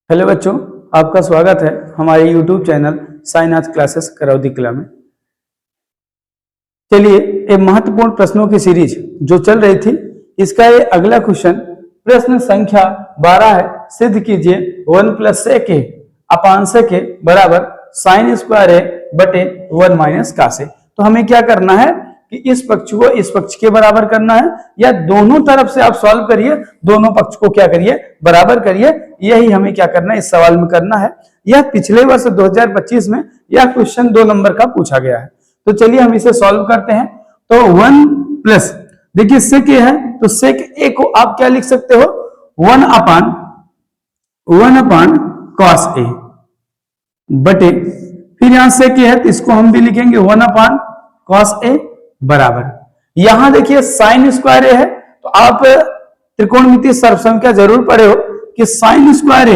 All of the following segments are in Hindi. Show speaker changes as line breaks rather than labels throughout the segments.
हेलो बच्चों, आपका स्वागत है हमारे YouTube channel Sainath classes Karaudi कला में। चलिए, एक महत्वपूर्ण प्रश्नों की सीरीज जो चल रही थी, इसका ये अगला क्वेश्चन प्रश्न संख्या 12 है। सिद्ध कीजिए 1 + sec a upon sec a बराबर sin स्क्वायर a बटे 1 - cos a। तो हमें क्या करना है कि इस पक्ष को इस पक्ष के बराबर करना है, या दोनों तरफ से आप सॉल्व करिए, दोनों पक्ष को क्या करिए, बराबर करिए। यही हमें क्या करना है, इस सवाल में करना है। यह पिछले वर्ष 2025 में यह क्वेश्चन 2 नंबर का पूछा गया है। तो चलिए हम इसे सॉल्व करते हैं। तो 1 प्लस, देखिए sec a है, तो sec a को आप क्या लिख सकते हो, 1 अपान cos a बटे, फिर यहां sec a है तो इसको हम भी लिखेंगे 1 अपान cos a बराबर, यहां देखिए sin स्क्वायर a है, तो आप त्रिकोणमितीय सर्वसंख्या जरूर पढ़े हो कि sin स्क्वायर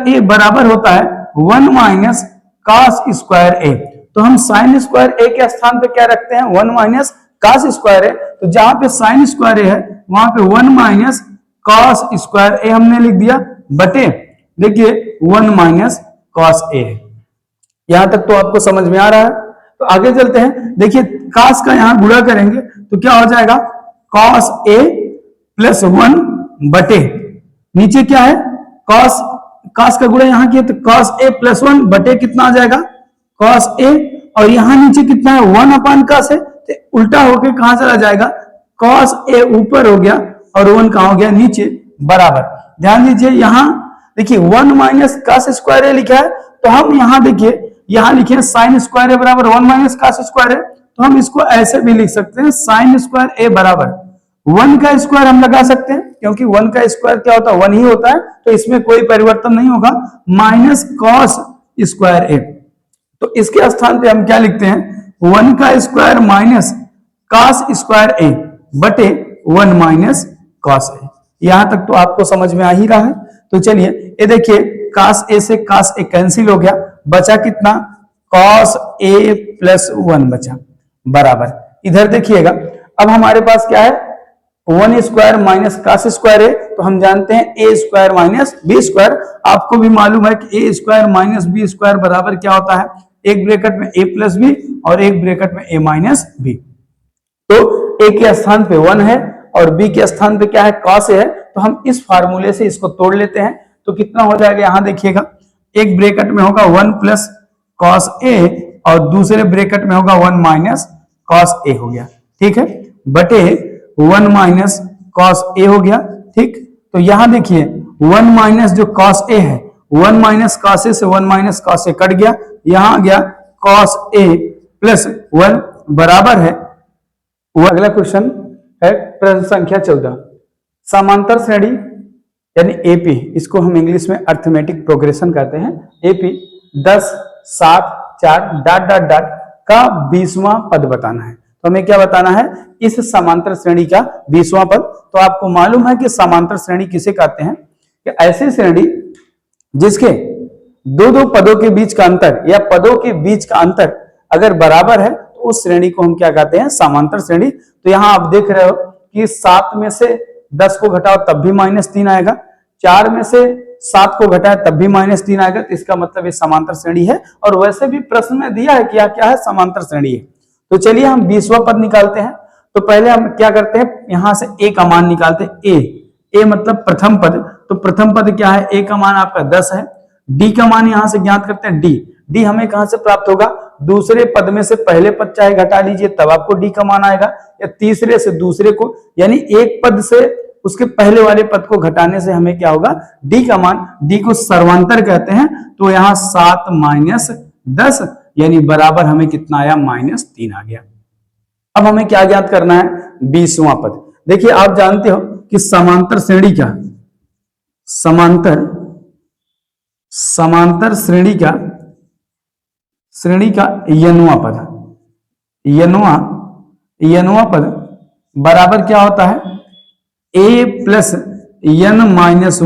a बराबर होता है 1 - cos स्क्वायर a। तो हम sin स्क्वायर a के स्थान पे क्या रखते हैं, 1 - cos स्क्वायर a। तो जहां पे sin स्क्वायर a है वहां पे 1 - cos स्क्वायर a हमने लिख दिया, बटे देखिए 1 - cos a। यहां तक तो आपको समझ में आ रहा है। तो आगे चलते हैं, देखिए cos का यहां गुणा करेंगे तो क्या हो जाएगा, cos a + 1 बटे, नीचे क्या है, cos का गुणा यहां किया तो cos a + 1 बटे कितना आ जाएगा, cos a, और यहां नीचे कितना है, 1 अपान cos है, तो उल्टा होके कहां चला जाएगा, cos a ऊपर हो गया और 1 कहां हो गया, नीचे, बराबर। ध्यान दीजिए, यहां देखिए 1 - cos स्क्वायर a लिखा है, तो हम यहां देखिए, यहां लिखे sin स्क्वायर a बराबर 1 - cos स्क्वायर है, तो हम इसको ऐसे भी लिख सकते हैं, sin स्क्वायर a बराबर 1 का स्क्वायर हम लगा सकते हैं, क्योंकि 1 का स्क्वायर क्या होता है, 1 ही होता है, तो इसमें कोई परिवर्तन नहीं होगा, माइनस cos स्क्वायर a। तो इसके स्थान पे हम क्या लिखते हैं, 1 का square minus cos square a बटे 1 - cos a। यहां तक तो आपको समझ में आ ही रहा है। तो चलिए, ये देखिए cos a से cos a कैंसिल हो गया, बचा कितना, cos a + 1 बचा, बराबर। इधर देखिएगा, अब हमारे पास क्या है, 1 स्क्वायर माइनस cos स्क्वायर है, तो हम जानते हैं a square minus b square. आपको भी मालूम है कि a square minus b square बराबर क्या होता है, एक ब्रैकेट में a + b और एक ब्रैकेट में a - b। तो a के स्थान पे 1 है और b के स्थान पे क्या है, cos a है, तो हम इस फार्मूले से इसको तोड़ लेते हैं। तो कितना हो जाएगा, यहां देखिएगा, एक ब्रैकेट में होगा 1 + cos a और दूसरे ब्रैकेट में होगा 1 - cos a हो गया, ठीक है, बटे 1 - cos a हो गया, ठीक। तो यहां देखिए 1 जो cos a है, 1 - cos a से 1 - cos a कट गया, यहां आ गया cos a + 1 बराबर है। वो अगला क्वेश्चन है प्रश्न संख्या 14, समांतर श्रेणी यानी एपी, इसको हम इंग्लिश में अर्थमेटिक प्रोग्रेशन कहते हैं। एपी 10, 7, 4 डॉट डॉट डॉट का 20वां पद बताना है। तो हमें क्या बताना है, इस समांतर श्रेणी का 20वां पद। तो आपको मालूम है कि समांतर श्रेणी किसे कहते हैं, कि ऐसी श्रेणी जिसके दो पदों के बीच का अंतर या पदों के बीच का अंतर अगर बराबर है, तो उस श्रेणी को हम क्या कहते हैं, समांतर श्रेणी। तो यहां आप देख रहे हो कि 7 में से 10 को घटाओ तब भी -3 आएगा, 4 में से 7 को घटाए तब भी -3 आएगा, तो इसका मतलब ये समांतर श्रेणी है। और वैसे भी प्रश्न में दिया है कि क्या है, समांतर श्रेणी है। तो चलिए हम 20वां पद निकालते हैं। तो पहले हम क्या करते हैं, यहां से a का मान निकालते हैं, a मतलब प्रथम पद। तो प्रथम पद क्या है, a का मान आपका 10 है, d का मान यहां से ज्ञात करते हैं, d हमें कहां से प्राप्त होगा, दूसरे पद में से पहले पद चाहे घटा लीजिए तब आपको d का मान आएगा, या तीसरे से दूसरे को, यानी एक पद से उसके पहले वाले पद को घटाने से हमें क्या होगा, d का मान, d को सर्वांतर कहते हैं। तो यहां 7 - 10 यानी बराबर हमें कितना आया, -3 आ गया। अब हमें क्या ज्ञात करना है, 20वां पद। देखिए आप जानते हो कि समांतर श्रेणी का श्रेणी का यनवां पद बराबर क्या होता है, a + n - 1 ×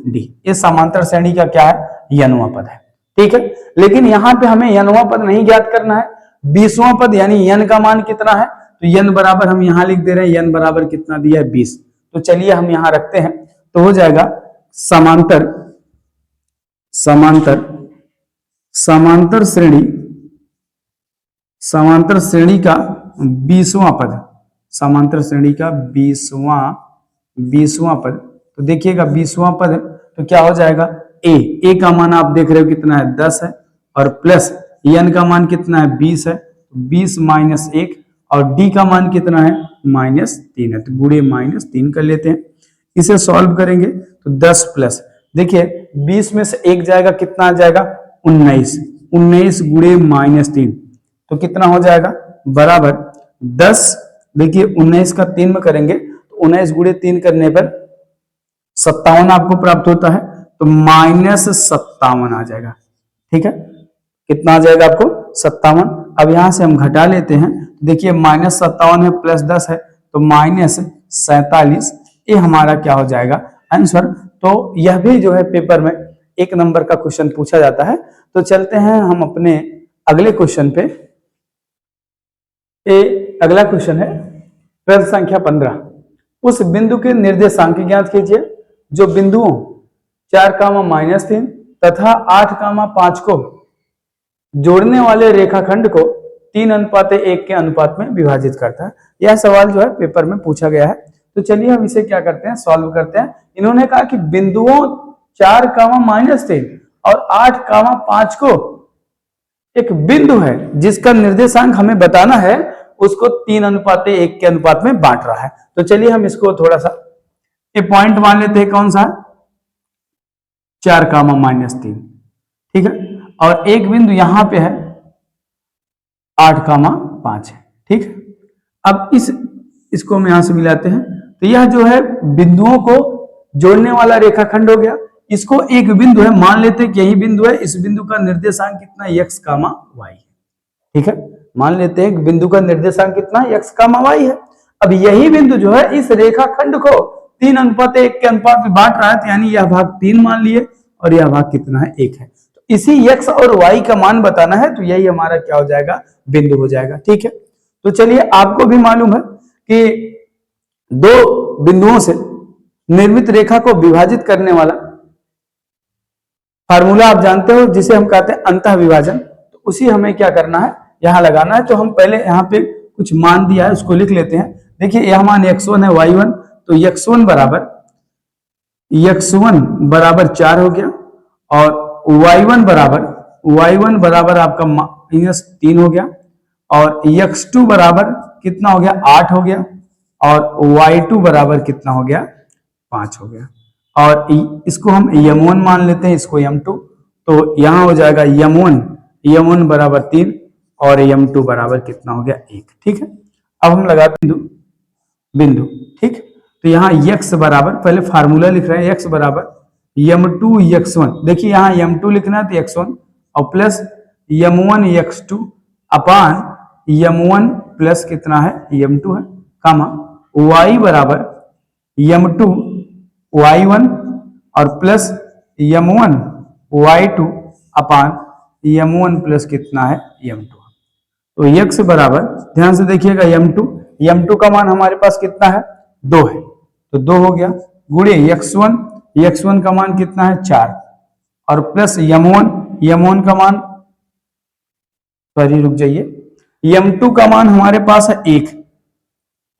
d। ये समांतर श्रेणी का क्या है, यनवां पद है, ठीक है। लेकिन यहां पे हमें यनवां पद नहीं ज्ञात करना है, 20वां पद यानी n का मान कितना है, तो n बराबर हम यहां लिख दे रहे हैं, n बराबर कितना दिया है, 20। तो चलिए हम यहां रखते हैं, तो हो जाएगा समांतर समांतर समांतर श्रेणी का 20वां पद, समांतर श्रेणी का 20वां पद। तो देखिएगा 20वां पद तो क्या हो जाएगा, ए का मान आप देख रहे हो कितना है 10 है, और प्लस एन का मान कितना है 20 है, 20 माइनस 1, और डी का मान कितना है -3 है, तो गुणे -3 कर लेते हैं। इसे सॉल्व करेंगे तो 10 प्लस, देखिए 20 में से 1 जाएगा, कितना आ जाएगा 19, 19 गुणे -3 तो कितना हो जाएगा बराबर 10। देखिए 19 का 3 में करेंगे तो 19 गुणे 3 करने पर 57 आपको प्राप्त होता है, तो -57 आ जाएगा। ठीक है, कितना आ जाएगा आपको 57। अब यहां से हम घटा लेते हैं, देखिए -57 है प्लस 10 है तो -47, ये हमारा क्या हो जाएगा आंसर। तो यह भी जो है पेपर में 1 नंबर का क्वेश्चन पूछा जाता है। तो चलते हैं हम अपने अगले क्वेश्चन पे। अगला क्वेश्चन है प्रश्न संख्या 15, उस बिंदु के निर्देशांक ज्ञात कीजिए जो बिंदुओं 4, तथा 8, को जोड़ने वाले रेखाखंड को 3:1 के अनुपात में विभाजित करता है। यह सवाल जो है पेपर में पूछा गया है। तो चलिए हम इसे क्या करते हैं, सॉल्व करते हैं। इन्होंने कहा कि बिंदुओं 4, और 8, को एक बिंदु है जिसका निर्देशांक हमें बताना है, उसको 3:1 के अनुपात में बांट रहा है। तो चलिए हम इसको थोड़ा सा ये पॉइंट मान लेते हैं, कौन सा 4, -3, ठीक है, और एक बिंदु यहां पे है 8, 5 है, ठीक है। अब इसको हम यहां से मिलाते हैं, तो यह जो है बिंदुओं को जोड़ने वाला रेखाखंड हो गया। इसको एक बिंदु है, मान लेते हैं कि यही बिंदु है, इस बिंदु का निर्देशांक कितना x, y है, ठीक है। मान लेते हैं बिंदु का निर्देशांक कितना x, y है। अब यही बिंदु जो है इस रेखाखंड को 3:1 के अनुपात में बांट रहा है, तो यानी यह भाग 3 मान लिए और यह भाग कितना है 1 है। तो इसी x और y का मान बताना है, तो यही हमारा क्या हो जाएगा बिंदु हो जाएगा, ठीक है। तो चलिए आपको भी मालूम है कि 2 बिंदुओं से निर्मित रेखा को विभाजित करने वाला फार्मूला आप जानते हो, जिसे हम कहते हैं अंतः विभाजन। तो उसी हमें क्या करना है, यहां लगाना है। तो हम पहले यहाँ पे कुछ मान दिया है उसको लिख लेते हैं। देखिए यह मान x1 है, y1, तो x1 बराबर 4 हो गया, और y1 बराबर आपका -3 हो गया, और x2 बराबर कितना हो गया 8 हो गया, और y2 बराबर कितना हो गया 5 हो गया। और इसको हम m1 मान लेते हैं, इसको m2, तो यहां हो जाएगा m1 बराबर 3 और m2 बराबर कितना हो गया 1, ठीक है। अब हम लगाते हैं बिंदु, ठीक। तो यहाँ x बराबर, पहले फार्मूला लिख रहे हैं, x बराबर m2 x1, देखिए यहाँ m2 लिखना है तो x1, और प्लस m1 x2 अपान m1 प्लस कितना है m2 है, कामा y बराबर m2 y1 और प्लस m1 y2 अपान m1 प्लस कितना है m2। तो x बराबर, ध्यान से देखिएगा, m2 का मान हमारे पास कितना है 2 है, तो 2 हो गया, गुणे x1 का मान कितना है 4, और प्लस m1 का मान, सॉरी रुक जाइए, m2 का मान हमारे पास है 1,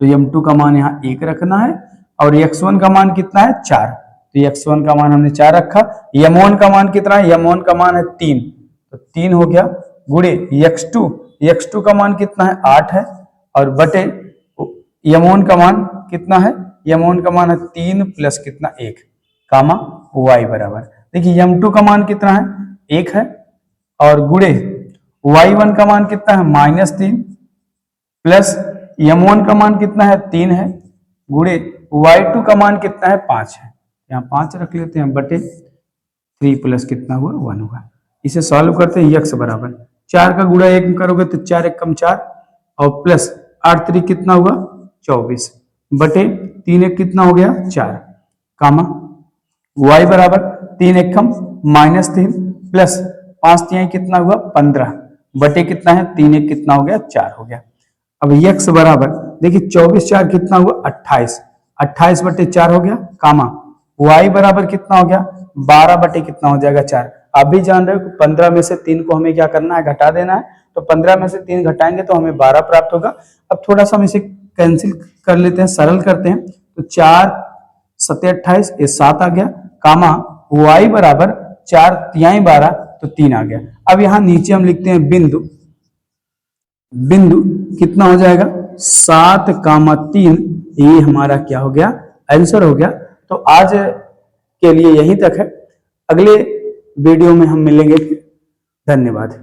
तो m2 का मान यहाँ 1 रखना है, और x1 का मान कितना है 4, तो x1 का मान हमने 4 रखा। m1 का मान कितना है, m1 का मान है 3, तो 3 हो गया, गुणे x2 का मान कितना है 8 है, और बटे m1 का मान कितना है, m1 का मान है 3 प्लस कितना 1, कामा y बराबर, देखिए m2 का मान कितना है 1 है, और गुणे y1 का मान कितना है -3 प्लस m1 का मान कितना है 3 है, गुणे y2 का मान कितना है 5 है, यहाँ 5 रख लेते हैं, बटे 3 प्लस कितना हुआ 1 होगा। इसे सॉल्व करते हैं, x बराबर 4 का गुणा 1 करोगे तो 4 एकम 4, और प्लस 8 3 कितना हुआ 24, बटे 3 1 कितना हो गया 4, कामा y बराबर 3 एकम -3 प्लस 5 3 कितना हुआ 15, बटे कितना है 3 1 कितना हो गया 4 हो गया। अब x बराबर देखिए 24 4 कितना हुआ 28, 28 बटे 4 हो गया, कामा y बराबर कितना हो गया 12 बटे कितना हो जाएगा 4। आप भी जान रहे हो 15 में से 3 को हमें क्या करना है, घटा देना है। तो 15 में से 3 घटाएंगे तो हमें 12 प्राप्त होगा। अब थोड़ा सा हम इसे कैंसिल कर लेते हैं, सरल करते हैं। तो 4 7 28 ये 7 आ गया, कामा y बराबर 4 तिहाई 12 तो 3 आ गया। अब यहाँ नीचे हम लिखते हैं बिंदु, बिंदु कितना हो जाएगा 7,3, ये हमारा क्या हो गया आंसर हो गया। तो आज के लिए यहीं तक है, अगले वीडियो में हम मिलेंगे। धन्यवाद।